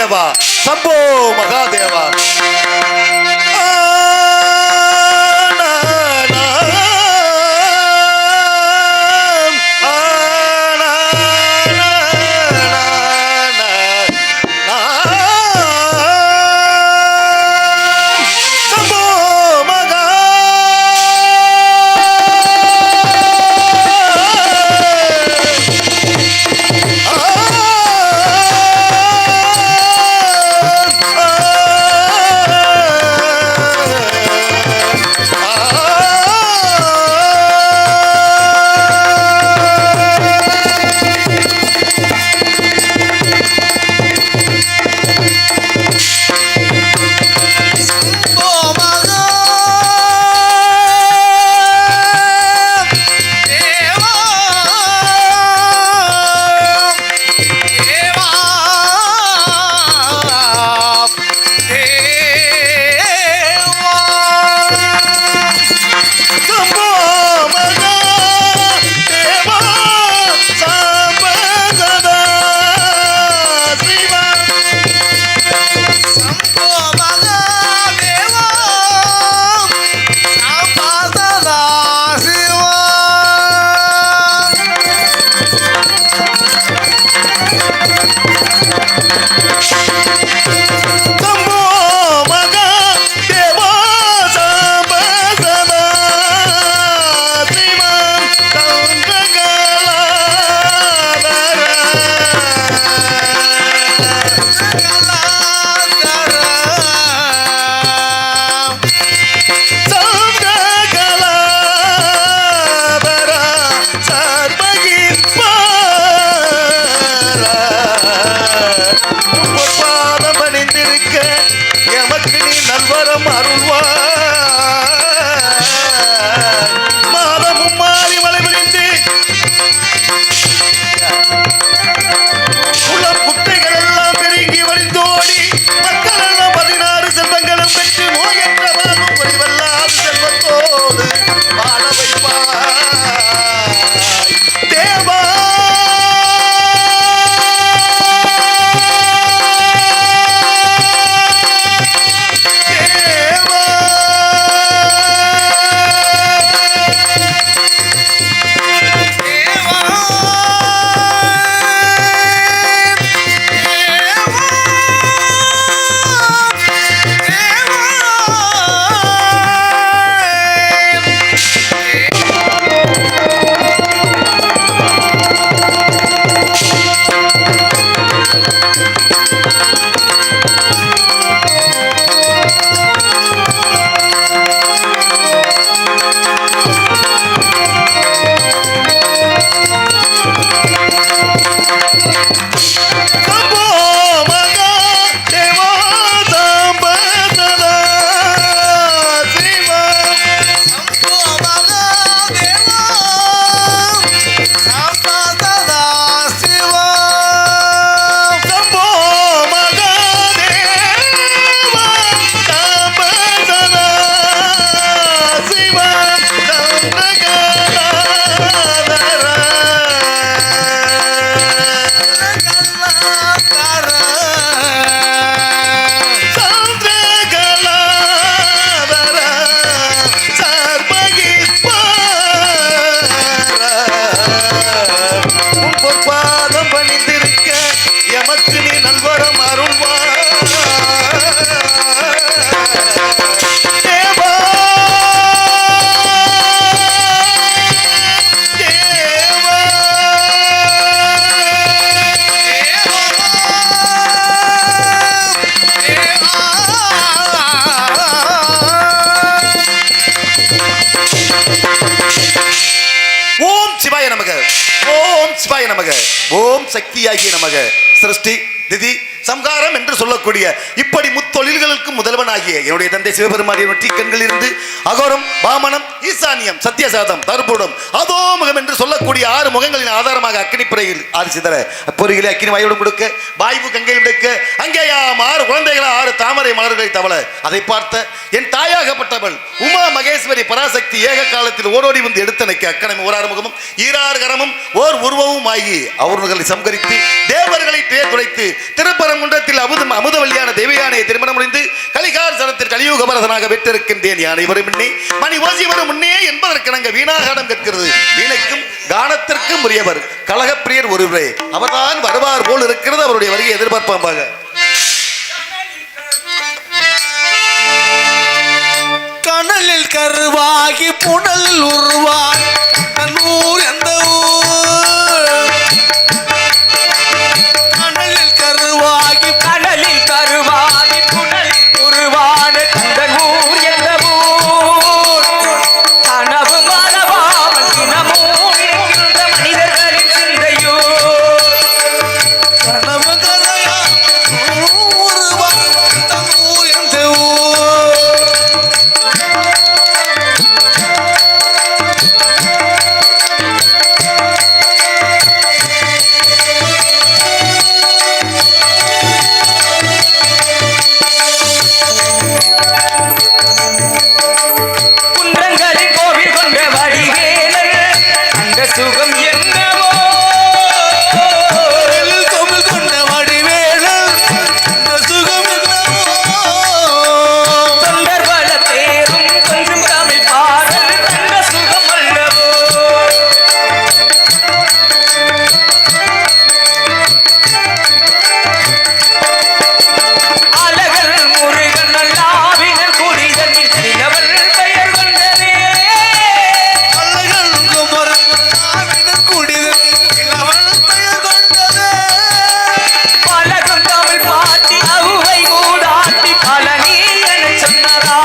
மகாதேவா, சம்போ மகாதேவா. ஓம் சக்தியாகிய நமக. சிருஷ்டி திதி சம்ஹாரம் என்று சொல்லக்கூடிய இப்படி முத்தொழில்களுக்கு முதல்வனாகிய என்னுடைய தந்தை சிவபெருமானின் வெற்றி கண்கள் இருந்து அகோரம், பாமனம், ஈசானியம், சத்தியசாதம், தர்புடம், அதோமுகம் என்று சொல்லக்கூடிய 6 முகங்களின் ஆதாரமாக அக்கினிப்புறையில் ஆதிசிதற பொறிகளை அக்கினி வாயுடன் கொடுக்க, வாய்வு கங்கையில் விடுக்க, அங்கேயாம் 6 குழந்தைகளை 6 தாமரை மலர்களை தவள அதை பார்த்த என் தாயாகப்பட்டவள் உமா மகேஸ்வரி பராசக்தி ஏக காலத்தில் ஓடோடி வந்து எடுத்தனைக்கு அக்கணம் 1 முகமும் 2 கரமும் ஓர் உருவமும் ஆகி அவர்களை சம்கரித்து தேவர்களை துடைத்து திருப்பரம் திருப்பரங்குன்றத்தில் அமுதவல்லியான தேவயானை திருமணம் முடிந்து கலிகார் சனத்தில் கலியுகபரதனாக பெற்றிருக்கின்றேன். யானை வரும் முன்னே மணி ஓசி வரும் முன்னே என்பதற்கு நாங்கள் வீணாகானம் கேட்கிறது. வீணைக்கும் கானத்திற்கும் உரியவர் கலகப்பிரியர் ஒருவரே. அவர்தான் வருவார் போல் இருக்கிறது. அவருடைய வருகை எதிர்பார்ப்பாக. கனலில் கருவாகி புனல் உருவாய் ஊர் எந்த ஊர் கனலில் கருவாகி புனல் உருவான கந்தன் ஊர் எந்த ஊர் கனவு மறவாமல் தினமும் இருக்கின்ற மனிதர்களின் சிந்தையோ கனவு கதையா உருவாய் ஊர் எந்த ஊர் சுகம் என்னவோ தமிழ் கொண்ட வடிவேலன் சுகம் தொண்டர் வள பேரும் கொஞ்சம் தமிழ் பாடல் கண்ட சுகம் அல்லவோ அழகர் முருகன் நல்லாவினர் குடிதனில் சிலவள் பெயர் கொண்டதே பலகும் தமிழ் பாட்டி அவ்வை மூதாட்டி பழனி என சொன்னதா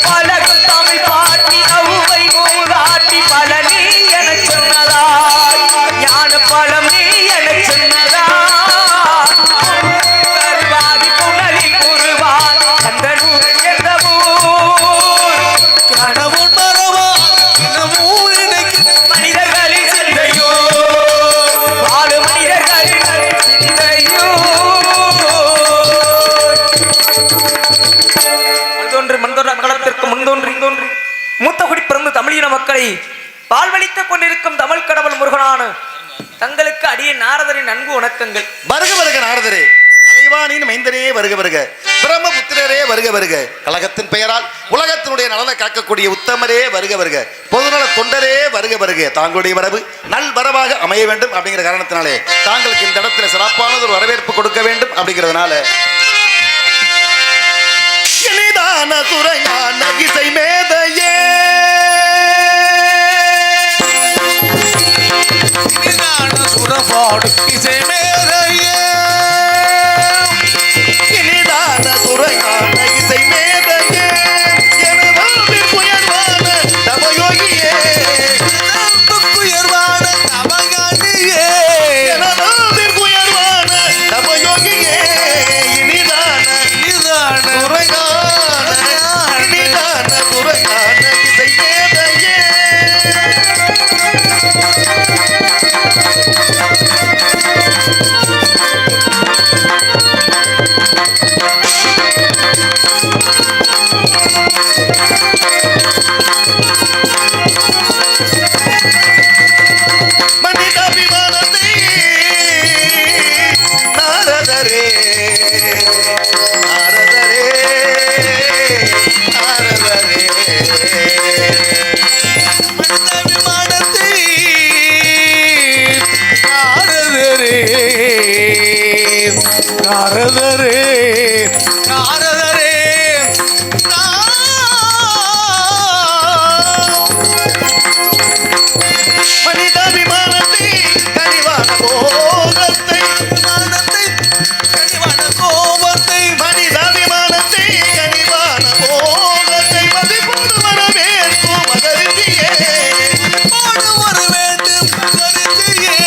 பலகும் தமிழ் பாட்டி அவ்வை மூதாட்டி பழனி என சொன்னதா ஞான பழம் நீ என சொன்னதா கருவாகி புனலில் உருவான் கந்தனூர் என்ற ஊர் கனவு மறவா மனிதர்களின் சிந்தையோ வாழு மனிதர்களின் சிந்தையோ அந்தொன்று மந்தொன்று மங்களத்திற்கு முந்தோன்றி மூத்த குடி பிறந்து தமிழின மக்களை பால்வழித்துக் கொண்டிருக்கும் தமிழ் கடவுள் முருகனான தங்களுக்கு அடியே நாரதரின் அன்பு வணக்கங்கள். வருக வருக நாரதரே, கலைவாணின் மைந்தனே வருக வருக, பிரம்மபுத்திரரே வருக வருக, கழகத்தின் பெயரால் உலகத்தினுடைய நலனை காக்கக்கூடிய உத்தமரே வருக வருக, பொதுநல தொண்டரே வருக வருக. தாங்களுடைய வரவு நல் வரவாக அமைய வேண்டும் அப்படிங்கிற காரணத்தினாலே தாங்களுக்கு இந்த இடத்துல சிறப்பானது ஒரு வரவேற்பு கொடுக்க வேண்டும் அப்படிங்கிறதுனால இனிதான துறையான இசை மேதையே சுரபாடு இசை மேதையே இனிதான துறையான இசை மேதையே எனவாவின் உயர்வான தவயோகியே உயர்வான தவகானியே எனவாவின் உயர்வான தவயோகியே இனிதான துறையான இனிதான துறையான இசை மேதையே மனிதாபிமானத்தை நாரதரே நாரதரே நாரதரே விமானத்தை நாரதரே நாரதரே நாரதரே மனிதாபிமானத்தை கனிவான போகத்தை கனிவான கோபத்தை மனிதாபிமானத்தை கனிவான போகத்தை மதிப்போடு வரவேற்கும் மகரிஷியே போடு வர வேண்டும் கருதியே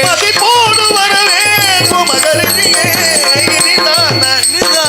மதிப்போடு வரவேற்கும் மகரிஷியே இனிதான நிதான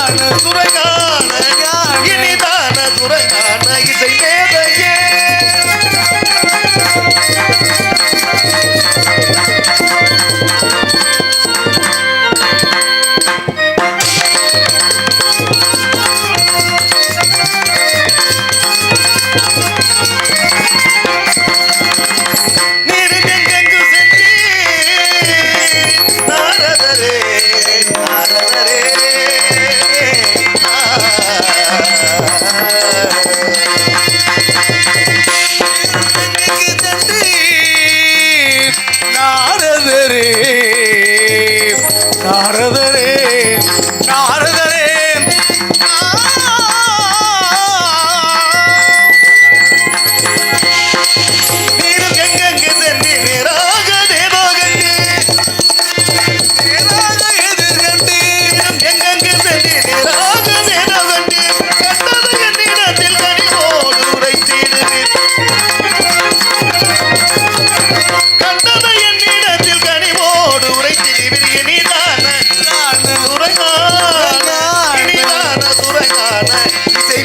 இனிதான சுரங்கான இசை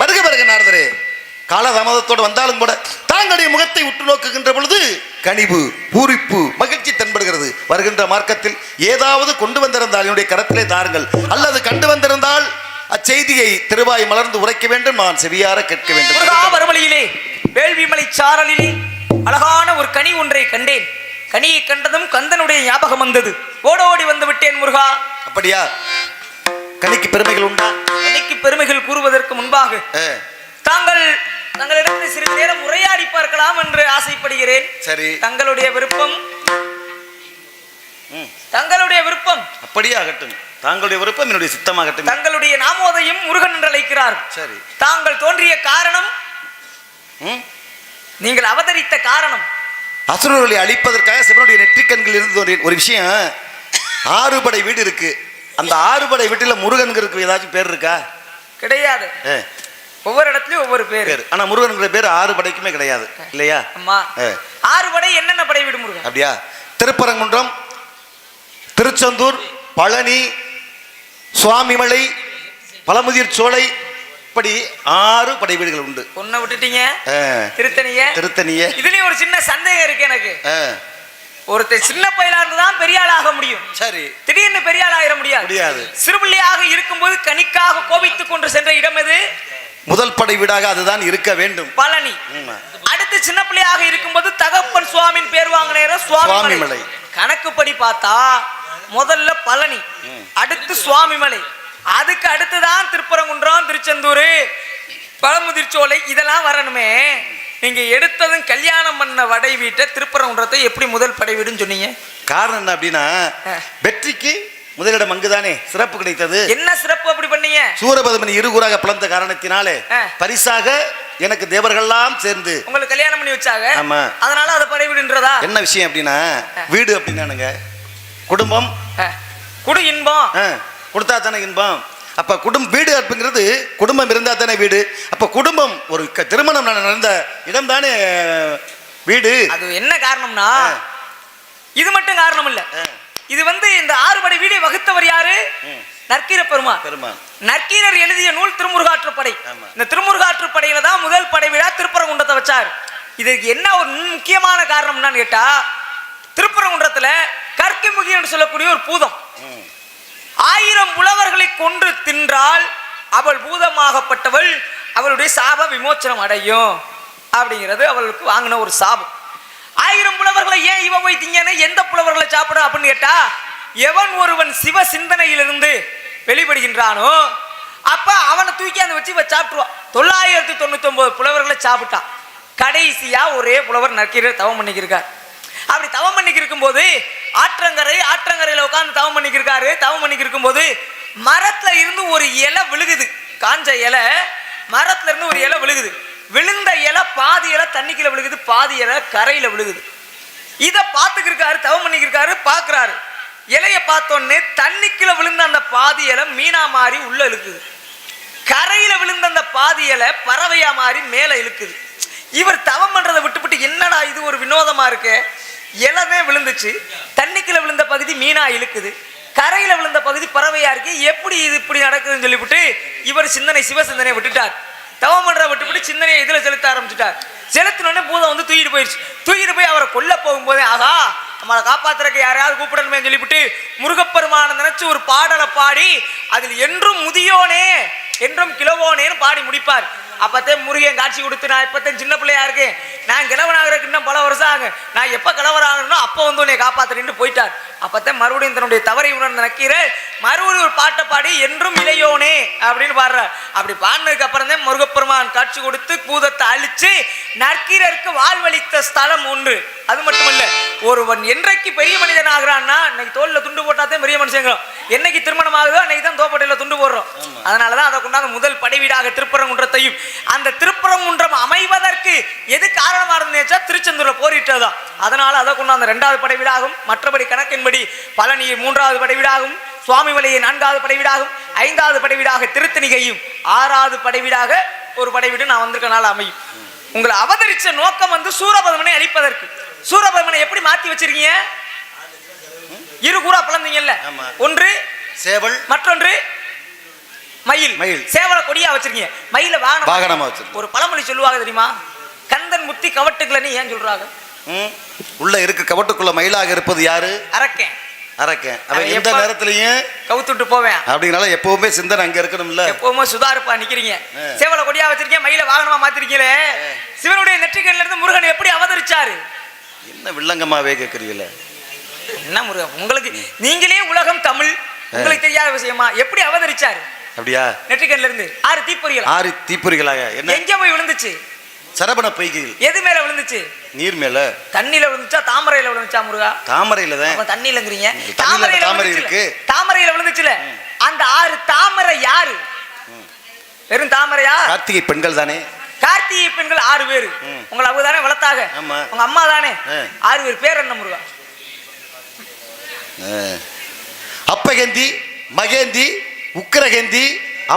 வருக வருக நாரதரே. காலதாமதத்தோடு வந்தாலும் கூட தாங்களுடைய முகத்தை உற்று நோக்குகின்ற பொழுது கனிவு, பூரிப்பு, மகிழ்ச்சி தென்படுகிறது. வருகின்ற மார்க்கத்தில் ஏதாவது கொண்டு வந்திருந்தால் என்னுடைய கரத்திலே தாருங்கள், அல்லது கண்டு வந்திருந்தால் அச்செய்தியை திருவாய் மலர்ந்து உரைக்க வேண்டும், நான் செவியார கேட்க வேண்டும். மறுவழியிலே வேள்விமலை சாரலிலே அழகான ஒரு கனி ஒன்றை கண்டேன். கனியை கண்டதும் கந்தனுடைய ஞாபகம் வந்தது. ஓடோடி வந்து விட்டேன் முருகா. அப்படியா? கனிக்கு பெருமைகள் உண்டா? கனிக்கு பெருமைகள் கூறுவதற்கு முன்பாக தங்களிடத்தில் சிறிது நேரம் உரையாடி பார்க்கலாம் என்று ஆசைப்படுகிறேன். சரி, தங்களுடைய விருப்பம். தங்களுடைய விருப்பம் அப்படியே ஆகட்டும். தாங்களுடைய விருப்பம் என்னுடைய சித்தமாகட்டும். தங்களுடைய நாமோதையும் முருகன் என்று அழைக்கிறார். சரி, தாங்கள் தோன்றிய காரணம், நீங்கள் அவதரித்த காரணம் அசுரர்களை அழிப்பதற்காக சிவனுடைய நெற்றிக்கண்கள் இருந்து ஒரு விஷயம். 6 படை வீடு இருக்கு. அந்த 6 படை வீட்டுல முருகனுக்கு ஏதாச்சும் பேர் இருக்கா? கிடையாது. ஒவ்வொரு இடத்துலயும் ஒவ்வொரு பேர். ஆனா முருகனுங்கிற பேர் 6 படைக்குமே கிடையாது இல்லையா? அம்மா, 6 படை என்னென்ன படை வீடு முருகன்? அப்படியா? திருப்பரங்குன்றம், திருச்செந்தூர், பழனி, சுவாமிமலை, பழமுதிர் சோலை, இப்படி 6 படை வீடுகள் உண்டு. ஒன்ன விட்டுட்டீங்க, திருத்தணிய. இதுலயும் ஒரு சின்ன சந்தேகம் இருக்கு எனக்கு. ஒருத்தர் சின்ன பையலா இருந்துதான் பெரிய ஆள் ஆக முடியும். சரி, திடீர்னு பெரிய ஆள் ஆயிட முடியாது. சிறுபிள்ளையாக இருக்கும்போது கனிக்காக கோபித்துக் கொண்டு சென்ற இடம் எது? முதல் படை வீடாக அதுதான் இருக்க வேண்டும், பழனி. அடுத்து சின்ன பிள்ளையாக இருக்கும்போது தகப்பன் சுவாமியின் பேர் வாங்கின சுவாமிமலை. கணக்குப்படி பார்த்தா முதல்ல பழனி, அடுத்து சுவாமிமலை, அதுக்கு அடுத்துதான் திருப்பரங்குன்றம், திருச்செந்தூர், பழமுதிர்ச்சோலை, இதெல்லாம் வரணுமே. நீங்க எடுத்ததும் கல்யாணம் பண்ண வடை வீட்டை திருப்பரங்குன்றத்தை எப்படி முதல் படை வீடுன்னு சொன்னீங்க? காரணம் என்ன அப்படின்னா, வெற்றிக்கு முதலிடம் அங்குதானே சிறப்பு கிடைத்தது. என்ன சிறப்பு அப்படி பண்ணீங்க? சூரபதமன் இருகுறாக பிளந்த காரணத்தினாலே பரிசாக எனக்கு தேவர்கள்லாம் சேர்ந்து உங்களுக்கு கல்யாணம் பண்ணி வச்சாங்க. ஆமா, அதனால அதை படை வீடுன்றதா? என்ன விஷயம் அப்படின்னா, வீடு அப்படின்னானுங்க குடும்பம், குடு இன்பம் கொடுத்தா தானே இன்பம். அப்ப வீடு அப்படிங்கிறது குடும்பம் இருந்தா தானே வீடு. அப்ப குடும்பம் ஒரு திருமணம் நடந்த இடம் தானே வீடு. அது என்ன காரணம்னா, இது மட்டும் காரணம் இல்ல. இது இந்த 6 படை வீடை வகுத்தவர் யாரு? நற்கீர பெருமான். நற்கீரர் எழுதிய நூல் திருமுருகாற்றுப்படை. இந்த திருமுருகாற்றுப்படையில தான் முதல் படை வீடா திருப்பரங்குன்றத்தை வச்சார். இதுக்கு என்ன ஒரு முக்கியமான காரணம்னு கேட்டா, திருப்பரங்குன்றத்துல கற்கிமுகி என்று சொல்லக்கூடிய ஒரு பூதம் 1000 புலவர்களை கொன்று தின்றால் அவள் பூதமாகப்பட்டவள் அவளுடைய சாப விமோச்சனம் அடையும் அப்படிங்கிறது அவளுக்கு வாங்கின ஒரு சாபம். 1000 புலவர்களை ஏன் இவ போய் திங்கன்னு, எந்த புலவர்களை சாப்பிட அப்படின்னு கேட்டா, எவன் ஒருவன் சிவ சிந்தனையிலிருந்து வெளிப்படுகின்றானோ அப்ப அவனை தூக்கி அந்த வச்சு சாப்பிட்டுருவான். 999 புலவர்களை சாப்பிட்டான். கடைசியா ஒரே புலவர் நற்கீரர் தவம் பண்ணிக்கிருக்கார். அப்படி தவம் பண்ணிக்கு இருக்கும்போது ஆற்றங்கரையில உட்காந்து தவம் பண்ணிக்கிருக்காரு. தவம் பண்ணிக்கு இருக்கும்போது மரத்துல இருந்து ஒரு இலை விழுகுது. காஞ்ச இலை மரத்துல இருந்து ஒரு இலை விழுகுது. விழுந்த இலை பாதி இலை தண்ணிக்குள்ள விழுகுது, பாதி இலை கரையில விழுகுது. இதை பார்த்துக்கிருக்காரு, தவம் பண்ணிக்கிருக்காரு, பார்க்கிறாரு. இலைய பார்த்தோன்னே தண்ணிக்குள்ள விழுந்த அந்த பாதி இலை மீனா மாறி உள்ள இழுக்குது. கரையில விழுந்த அந்த பாதி இலை பறவையா மாறி மேல இழுக்குது. இவர் தவம் பண்றதை விட்டுவிட்டு, என்னடா இது ஒரு வினோதமா இருக்கு, இலவே விழுந்துச்சு, தண்ணிக்குள்ள விழுந்த பகுதி மீனா இழுக்குது, கரையில விழுந்த பகுதி பறவையா இருக்கு, எப்படி இது இப்படி நடக்குதுன்னு சொல்லிவிட்டு இவர் சிவ சிந்தனையை விட்டுட்டார். தவம் பண்ற விட்டுவிட்டு சிந்தனையை இதுல செலுத்த ஆரம்பிச்சுட்டார். செலுத்தினோடனே பூதம் தூக்கிட்டு போயிடுச்சு. தூக்கிட்டு போய் அவரை கொல்ல போகும்போதே, ஆகா நம்மளை காப்பாத்துறதுக்கு யாரையாவது கூப்பிடணுமே சொல்லிவிட்டு முருகப்பெருமான நினைச்சு ஒரு பாடலை பாடி அதில் என்றும் முதியோனே என்றும் கிழவோனேன்னு பாடி முடிப்பார். அப்பத்தே முருகன் காட்சி கொடுத்து, நான் இப்பத்தேன் சின்ன பிள்ளையா இருக்கேன், நான் கிழவனாகிறதுக்கு இன்னும் பல வருஷம் ஆகும், நான் எப்ப கிழவராகணும்னோ அப்போ உன்னை காப்பாத்துறேன்னு போயிட்டார். அப்பத்தான் மறுபடியும் தன்னுடைய தவறை உணர்ந்து நக்கீர மறுபடியும் ஒரு பாட்டை பாடி என்றும் இளையோனே அப்படின்னு பாடுறார். அப்படி பாடினதுக்கு அப்புறம் தான் முருகப்பெருமான் காட்சி கொடுத்து பூதத்தை அழிச்சு நற்கீரருக்கு வாழ்வளித்த ஸ்தலம் ஒன்று. அது மட்டுமல்ல, ஒருவன் என்றைக்கு பெரிய மனிதன் ஆகிறான்னா, இன்னைக்கு தோல்ல துண்டு போட்டாதான் பெரிய மனுஷங்க, என்னைக்கு திருமணம் ஆகுதோ அன்னைக்கு தான் தோப்பட்டையில துண்டு போடுறோம். அதனாலதான் அதை கொண்டாந்து முதல் படைவீடாக திருப்பரங்குன்றத்தையும், அந்த திருப்பரங்குன்றம் அமைவதற்கு எது காரணமா இருந்துச்சா திருச்செந்தூர்ல போரிட்டதுதான். அதனால அதை கொண்டாந்து 2வது படைவீடாகும். மற்றபடி கணக்கின்படி பழனி 3வது படைவீடாகும், சுவாமிமலையை 4வது படைவீடாகும், 5வது படைவீடாக திருத்தணிகையும், 6வது படைவீடாக ஒரு படைவீடு நான் வந்திருக்கனால அமையும். உங்களை அவதரிச்ச நோக்கம் வந்து சூரபதமனை அழிப்பதற்கு. சூரபதமனை எப்படி மாத்தி வச்சிருக்கீங்க? இரு கூறா பிளந்தீங்கல்ல, ஆமா. ஒன்று சேவல், மற்றொன்று மயில். மயில். சேவல கொடியா வச்சிருக்கீங்க, மயில வாகனமா வச்சிருக்கீங்க. ஒரு பழமொழி சொல்லுவாங்க தெரியுமா? கந்தன் முத்தி கவட்டுக்கலன்னு ஏன் சொல்றாங்க? உள்ள இருக்கு கவட்டுக்குள்ள மயிலாக இருப்பது யாரு? அரக்கன். அரக்கன். அவன் எந்த நேரத்திலையும் கவுத்துட்டு போவேன் அப்படினால எப்பவுமே சிந்தனை அங்க இருக்கணும்ல. எப்பவுமே சுதாரிப்பா நிக்கிறீங்க. சேவல கொடியா வச்சிருக்கீங்க, மயில வாகனமா மாத்திருக்கீங்களே. சிவனுடைய நெற்றிக்கண்ணில இருந்து முருகன் எப்படி அவதரிச்சாரு? என்ன வில்லங்கமாவே கேக்குறீங்களே? என்ன முருகன் உங்களுக்கு நீங்களே உலகம் தமிழ் உங்களுக்கு தெரியாத விஷயமா? எப்படி அவதரிச்சாரு? அப்படியா? நெற்றிக்கண்ணில இருந்து 6 தீப்பொறிகள். 6 தீப்பொறிகளாக. என்ன எங்க போய் விழுந்துச்சு? சரபண பொய்கையில். எது மேல விழுந்துச்சு? நீர் மேல. தண்ணியில விழுந்துச்சா தாமரையில விழுந்துச்சா முருகா? தாமரையில தான். அப்ப தண்ணியிலங்கறீங்க. தாமரை இருக்கு. தாமரையில விழுந்துச்சுல. அந்த 6 தாமரை யாரு? வெறும் தாமரையா? கார்த்திகை பெண்கள் தானே. கார்த்திகை பெண்கள் 6 பேர். உங்களை அவங்க தானே வளர்த்தாங்க. உங்க அம்மா தானே. 6 பேர் பேர் என்ன முருகா? அப்பகேந்தி, மகேந்தி, உக்கிரகேந்தி,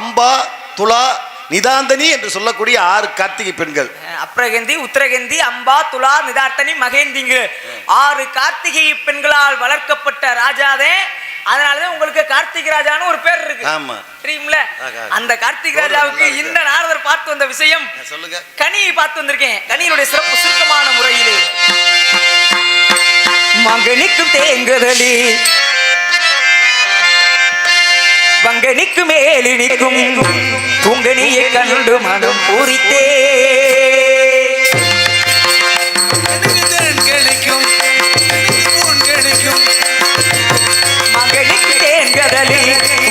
அம்பா, துலா, நிதாந்தனி என்று சொல்லக்கூடிய 6 கார்த்திகை பெண்கள். அப்ரகந்தி, உத்தரகந்தி, அம்பா, துலா, நிதார்த்தனி, மகேந்திங்க 6 கார்த்திகை பெண்களால் வளர்க்கப்பட்ட ராஜாதே. அதனாலதான் உங்களுக்கு கார்த்திகை ராஜான்னு ஒரு பேர் இருக்கு. ஆமா, தெரியுமில்ல? அந்த கார்த்திகை ராஜாவுக்கு இந்த நாரதர் பார்த்து வந்த விஷயம் சொல்லுங்க. கனியை பார்த்து வந்திருக்கேன். கனியினுடைய சிறப்பு சுருக்கமான முறையிலே மகனிக்கும் தேங்குதலி வங்கனிக்கு மேலினிக்கும் உங்கனியை கண்டு மனம் பூரித்தே மகனிக்கு தேங்கதலி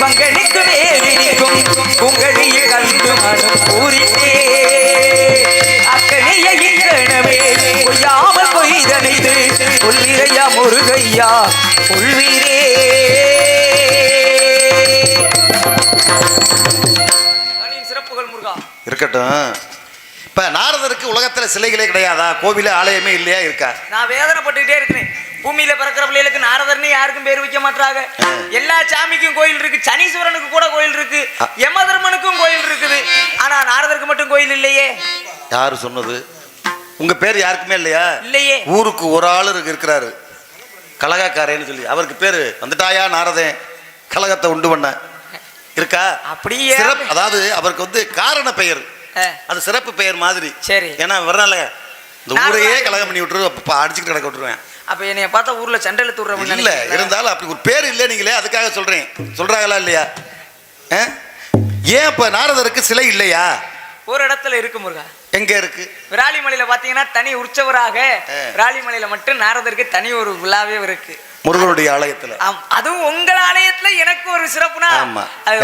வங்கனிக்கு மேலினிக்கும் உங்கனியை கண்டு மனம் பூரித்தே அக்கனியை இக்கணமே பொய்யாமல் பொய்தனைது கொள்வீரையா முருகையா கொள்வீரே. இருக்கட்டும். இப்ப நாரதருக்கு உலகத்துல சிலைகளே கிடையாதா? கோவில ஆலயமே இல்லையா? இருக்கா? நான் வேதனைப்பட்டுக்கிட்டே இருக்கிறேன். பூமியில பிறக்கிற பிள்ளைகளுக்கு நாரதர்னு யாருக்கும் பேர் வைக்க மாட்டாங்க. எல்லா சாமிக்கும் கோயில் இருக்கு, சனீஸ்வரனுக்கு கூட கோயில் இருக்கு, யமதர்மனுக்கும் கோயில் இருக்குது. ஆனா நாரதருக்கு மட்டும் கோயில் இல்லையே. யாரு சொன்னது? உங்க பேர் யாருக்குமே இல்லையா? இல்லையே. ஊருக்கு ஒரு ஆளு இருக்கிறாரு, கலகக்காரன்னு சொல்லி. அவருக்கு பேரு வந்துட்டாயா நாரதன், கலகத்தை உண்டு பண்ண. இருக்கா? அப்படியே சிறப்பு. அதாவது அவருக்கு வந்து காரண பெயர், அது சிறப்பு பெயர் மாதிரி. சரி. ஏன்னா வரனால இந்த ஊரையே கலகம் பண்ணி விட்டுரு, அடிச்சுட்டு கிடக்க விட்டுருவேன். அப்ப என்னைய பார்த்தா ஊர்ல சண்டையில தூடுறவன் இல்ல. இருந்தாலும் அப்படி ஒரு பேர் இல்லை நீங்களே, அதுக்காக சொல்றேன். சொல்றாங்களா இல்லையா? ஏன் இப்ப நாரதருக்கு சிலை இல்லையா? ஒரு இடத்துல இருக்கு முருகா. எங்க இருக்கு? விராலிமலையில பாத்தீங்கன்னா தனி உற்சவராக விராலிமலையில மட்டும் நாரதருக்கு தனி ஒரு விழாவே இருக்கு, முருகனுடைய ஆலயத்துல. அதுவும் உங்கள் ஆலயத்துல எனக்கு ஒரு சிறப்புனா,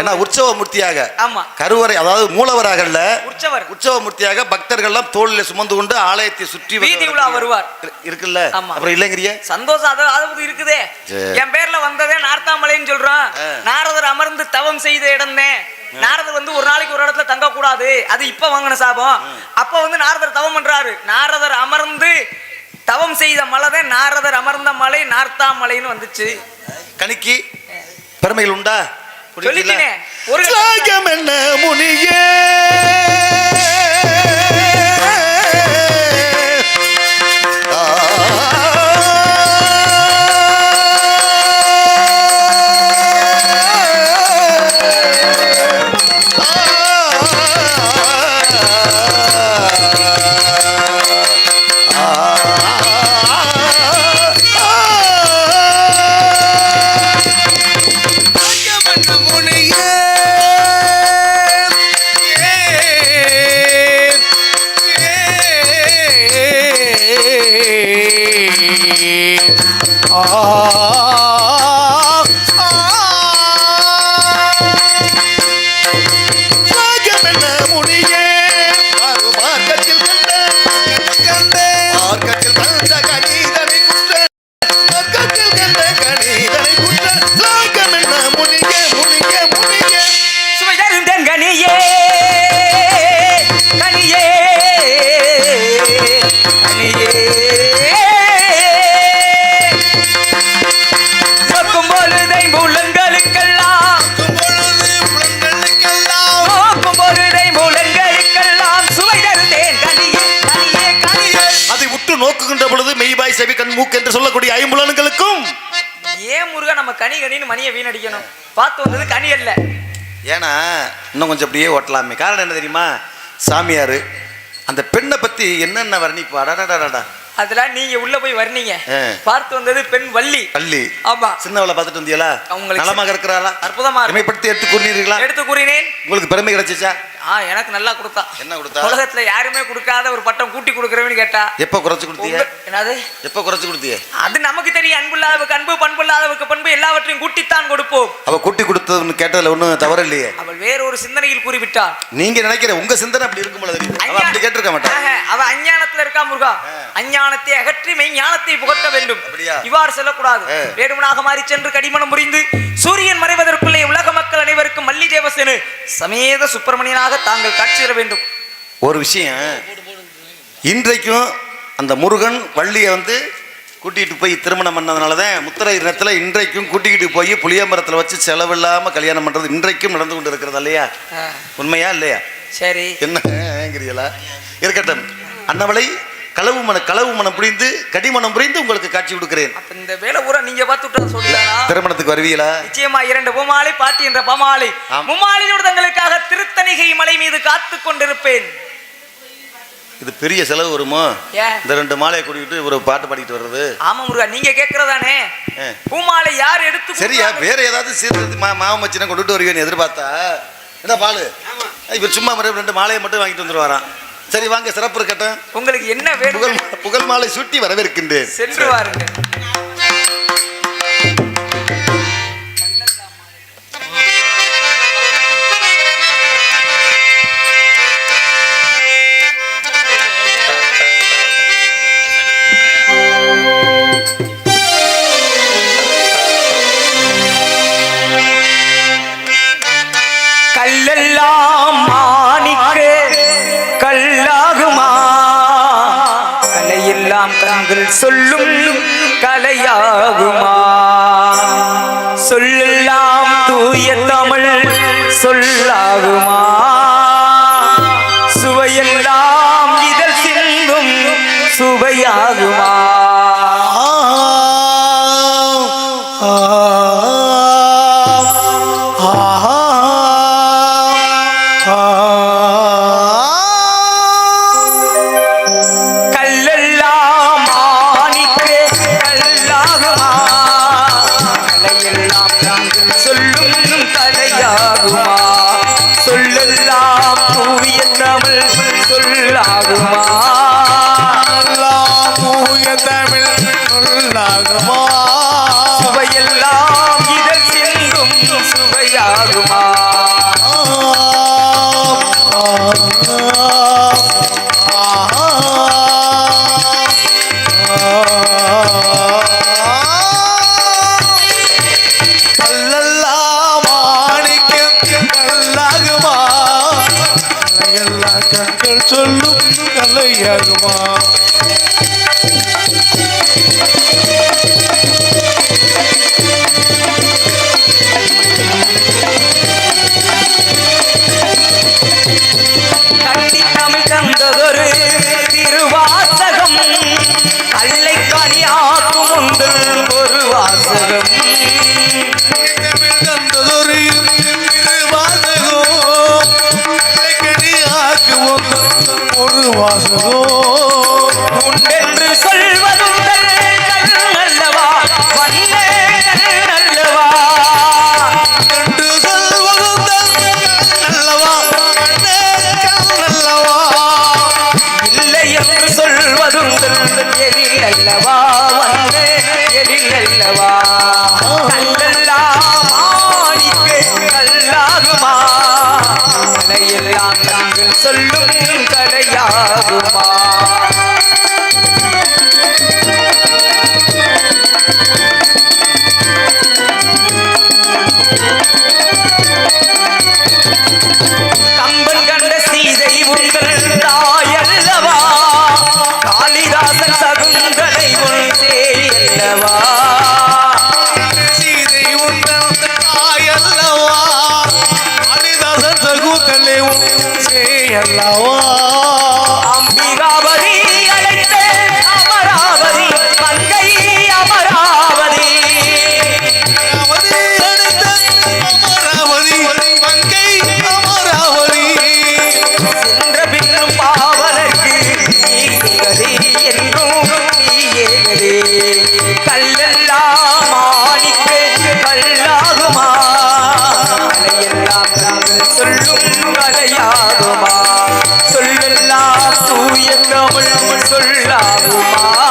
ஏன்னா உற்சவ மூர்த்தியாக. ஆமா, கருவறை அதாவது மூலவராக இல்ல, உற்சவர். உற்சவ மூர்த்தியாக பக்தர்கள் எல்லாம் தோளில சுமந்து கொண்டு ஆலயத்தை சுற்றி வீதி உலா வருவார். இருக்குல்ல? அப்புறம் இல்லைங்கிறிய சந்தோஷம். அது இருக்குதே. என் பேர்ல வந்ததே நார்த்தாமலைன்னு சொல்றான். நாரதர் அமர்ந்து தவம் செய்த இடம்னே. நாரதர் வந்து ஒரு நாளைக்கு ஒரு இடத்துல தங்க கூடாது, அது இப்ப வாங்கின சாபம். அப்ப வந்து நாரதர் தவம் பண்றாரு. நாரதர் அமர்ந்து தவம் செய்த மலைதான் நாரதர் அமர்ந்த மலை நார்த்தாமலைன்னு வந்துச்சு. கணிக்கு பெருமைகள் உண்டா? சொல்லிட்டேன். ஒரு என்ன முனியே நோக்குகின்ற பொழுது மெய்பாய் செவி கண் மூக்கு என்று சொல்லக்கூடிய ஐம்புலன்களுக்கும் ஏன் முருகா நம்ம கனின்னு மணியை வீணடிக்கணும்? பார்த்து வந்தது கனி அல்ல. ஏன்னா இன்னும் கொஞ்சம் அப்படியே ஓட்டலாமே. காரணம் என்ன தெரியுமா? சாமியாரு அந்த பெண்ணை பத்தி என்னென்ன வர்ணிப்பாடா. அதெல்லாம் நீங்க உள்ள போய் வர்ணீங்க. பார்த்து வந்தது பெண் வள்ளி. ஆமா. சின்னவளை பார்த்துட்டு வந்தீங்களா? நலமாக இருக்கிறாளா? அற்புதமா இமைப்படுத்தி எடுத்து கூறினீர்களா? எடுத்து கூறினேன். உங்களுக்கு பெருமை கிடைச்சிச்சா? எனக்கு நல்லா கொடுத்தா. என்ன கொடுத்தா? உலகத்துல யாருமே கொடுக்காத ஒரு பட்டம் கூட்டி கொடுக்கறவன்னு கேட்டா. எப்ப குறைச்சு கொடுத்தீங்க? என்னது? எப்ப குறைச்சு கொடுத்தீங்க? அது நமக்கு தெரியும். அன்புள்ளாதவருக்கு அன்பு, பண்புள்ளாதவருக்கு பண்பு, எல்லாவற்றையும் கூட்டித்தான் கொடுப்போம். அவ கூட்டி கொடுத்ததுன்னு கேட்டதுல ஒண்ணும் தவறு இல்லையே. அவள் வேற ஒரு சிந்தனையில் கூறிவிட்டாள். நீங்க நினைக்கிற உங்க சிந்தனை அப்படி இருக்கும் போல தெரியுது. அவ அப்படி கேட்டிருக்க மாட்டாங்க. அவ அஞ்ஞானத்துல இருக்கா முருகா. அஞ்ஞானத்தை அகற்றி மெய் ஞானத்தை புகட்ட வேண்டும். இவ்வாறு செல்லக்கூடாது. வேடுமனாக மாறி சென்று கடிமணம் புரிந்து சூரியன் மறைவதற்குள்ளே உலக மக்கள் அனைவருக்கும் மல்லி தேவசேனு சமேத சுப்பிரமணியனாக தாங்கள் காட்சி தர வேண்டும். ஒரு விஷயம், இன்றைக்கும் அந்த முருகன் வள்ளியை வந்து கூட்டிகிட்டு போய் திருமணம் பண்ணதுனாலதான் முத்திரை இனத்துல இன்றைக்கும் கூட்டிகிட்டு போய் புளியமரத்துல வச்சு செலவில்லாம கல்யாணம் பண்றது இன்றைக்கும் நடந்து கொண்டு இருக்கிறது இல்லையா? உண்மையா இல்லையா? சரி, என்னங்கிறீங்களா? இருக்கட்டும். அன்னவளை களவு மனம் புரிந்து கடிமணம் புரிந்து உங்களுக்கு காட்சி கொடுக்கிறேன். இந்த வேலை பூரா நீங்க பார்த்துட்டு சொல்லுங்களா? திருமணத்துக்கு வருவீங்களா? நிச்சயமா. 2 பூமாலை பாட்டி என்ற பமாலை மும்மாலையோடு தங்களுக்காக திருத்தணிகை மலை மீது காத்து கொண்டிருப்பேன். இது பெரிய செலவு வருமோ? இந்த 2 மாலையை கூட்டிட்டு ஒரு பாட்டு பாடிட்டு வர்றது? ஆமா முருகா, நீங்க கேக்குறதானே. பூமாலை யார் எடுத்து? சரியா, வேற ஏதாவது சீர்திருத்தி மாவம் வச்சுனா கொண்டுட்டு வருவேன்னு எதிர்பார்த்தா என்ன பாலு இவர் சும்மா 2 மாலையை மட்டும் வாங்கிட்டு வந்துருவாராம். சரி வாங்க, சிறப்பு இருக்கட்டும். உங்களுக்கு என்ன வேணும்? புகழ் மாலை சூட்டி வரவேற்கின்றேன். சென்று வாருங்க. கல்லெல்லாம் மாணிக்க கல்லாகுமா, கலையெல்லாம் கண்கள் சொல்லும் கலையாகுமா, சொல்லெல்லாம் தூய தமிழ் சொல்லாகுமா, சுவையெல்லாம் இதழ் சிந்தும் சுவையாகுமா. சொல்லும் கலையாகுமா. தமிழ் தந்ததொரு திருவாசகம் கல்லை கனியாக்கும் உண்டு ஒரு வாசகம். தமிழ் தந்ததொரு திருவாசகம் கல்லை கனியாக்கும் ஒரு வாசகம் உண்டென்று சொல்வதும் நல்லவா வண்ணே நல்லவா என்று சொல்வதும் நல்லவா வண்ணே நல்லவா இல்லை என்று சொல்வதும் எழில் அல்லவா வண்ணே எழில் அல்லவா. கல்லெல்லாம் மாணிக்க கல்லாகுமா, கலையெல்லாம் கண்கள் சொல்லும் கலையாகுமா. கம்பன் கண்ட சீதை உங்கள் தாயல்லவா, காளிதாசன் சகுந்தலை உன் சேயல்லவா, சீதை உங்கள் தாயல்லவா, காளிதாசன் சகுந்தலை உன் சேயல்லவா, அம்பிகா கல்லெல்லாம் மாணிக்க கல்லாகுமா கலையெல்லாம் சொல்லும் கலையாகுமா சொல்லெல்லாம் தூய தமிழ் சொல்லாகுமா